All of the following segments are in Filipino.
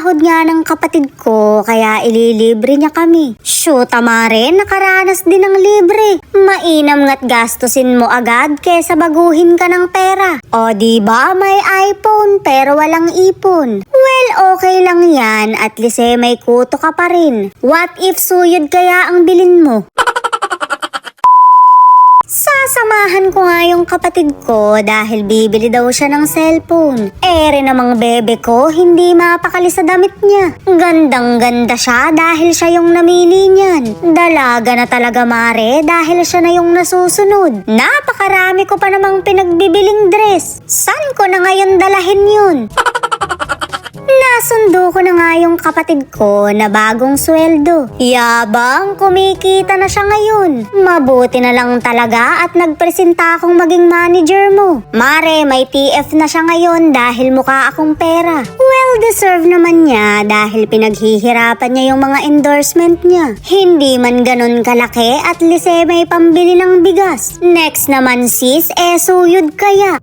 sahod nga ng kapatid ko kaya ililibre niya kami. Shoot, mare, nakaranas din ng libre. Mainam nga't gastusin mo agad kesa baguhin ka ng pera. O diba may iPhone pero walang ipon? Well, okay lang yan, at least may kuto ka pa rin. What if suyod kaya ang bilin mo? Sasamahan ko nga yung kapatid ko dahil bibili daw siya ng cellphone. Ere namang bebe ko, hindi mapakali sa damit niya. Gandang-ganda siya dahil siya yung namili niyan. Dalaga na talaga, mare, dahil siya na yung nasusunod. Napakarami ko pa namang pinagbibiling dress. Saan ko na ngayon dalahin yun? Nasundo ko na nga yung kapatid ko na bagong sweldo. Yabang, kumikita na siya ngayon. Mabuti na lang talaga at nagpresenta akong maging manager mo. Mare, may TF na siya ngayon dahil mukha akong pera. Well deserved naman niya dahil pinaghihirapan niya yung mga endorsement niya. Hindi man ganun kalaki, at least may pambili ng bigas. Next naman sis, suyod kaya.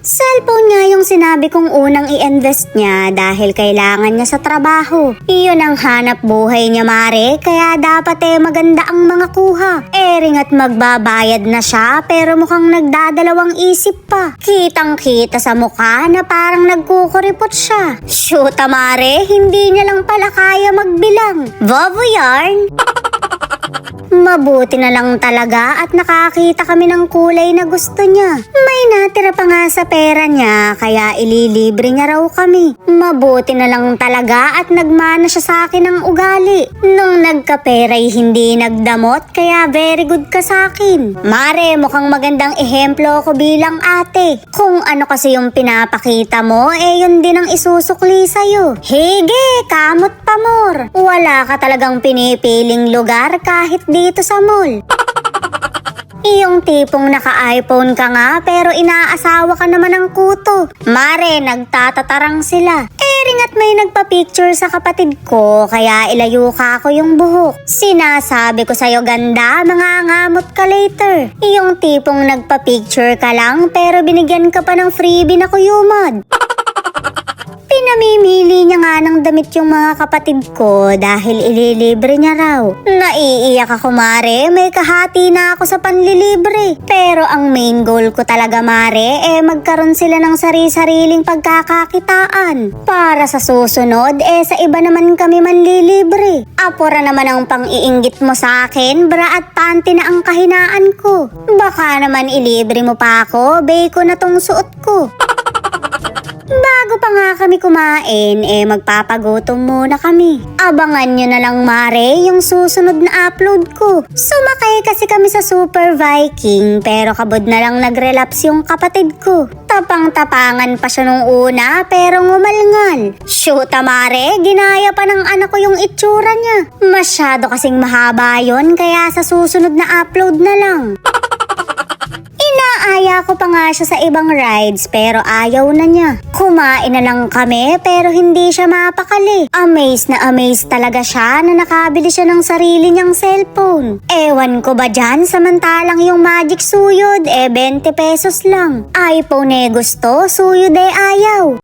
Cellphone nga yung sinabi kong unang i-invest niya dahil kailangan niya sa trabaho. Iyon ang hanap buhay niya, mare, kaya dapat maganda ang mga kuha. Ring at magbabayad na siya pero mukhang nagdadalawang isip pa. Kitang-kita sa mukha na parang nagkukuripot siya. Shoot, mare, hindi niya lang pala kaya magbilang. Vovo yarn! Mabuti na lang talaga at nakakita kami ng kulay na gusto niya. May natira pa nga sa pera niya kaya ililibre niya raw kami. Mabuti na lang talaga at nagmana siya sa akin ng ugali. Nung nagkaperay hindi nagdamot kaya very good ka sa akin. Mare, mukhang magandang ehemplo ko bilang ate. Kung ano kasi yung pinapakita mo, yun din ang isusukli sa'yo. Hige, kamot pa more. Wala ka talagang pinipiling lugar kahit dito sa mall. Iyong tipong naka-iPhone ka nga pero inaasawa ka naman ng kuto. Mare, nagtatatarang sila. Ring at may nagpa-picture sa kapatid ko kaya ilayo ka ako yung buhok. Sinasabi ko sa'yo ganda, mangangamot ka later. Iyong tipong nagpa-picture ka lang pero binigyan ka pa ng freebie na kuyumad. Pinamimili niya nga ng damit yung mga kapatid ko dahil ililibre niya raw. Naiiyak ako, mare, may kahati na ako sa panlilibre. Pero ang main goal ko talaga, mare, magkaroon sila ng sari-sariling pagkakakitaan. Para sa susunod, sa iba naman kami manlilibre. Apora naman ang pang-iinggit mo sa akin, bra at panty na ang kahinaan ko. Baka naman ilibre mo pa ako, beko na tong suot ko. Bago pa nga kami kumain, magpapagutom muna kami. Abangan nyo na lang, mare, yung susunod na upload ko. Sumakay kasi kami sa Super Viking, pero kabod na lang nagrelapse yung kapatid ko. Tapang-tapangan pa siya nung una, pero ngumalngal. Shoot, mare, ginaya pa ng anak ko yung itsura niya. Masyado kasing mahaba yon, kaya sa susunod na upload na lang. Inaaya ko pa nga siya sa ibang rides pero ayaw na niya. Kumain na lang kami pero hindi siya mapakali. Amazed na amazed talaga siya na nakabili siya ng sarili niyang cellphone. Ewan ko ba dyan, samantalang yung Magic suyod 20 pesos lang. iPhone gusto, suyod ayaw.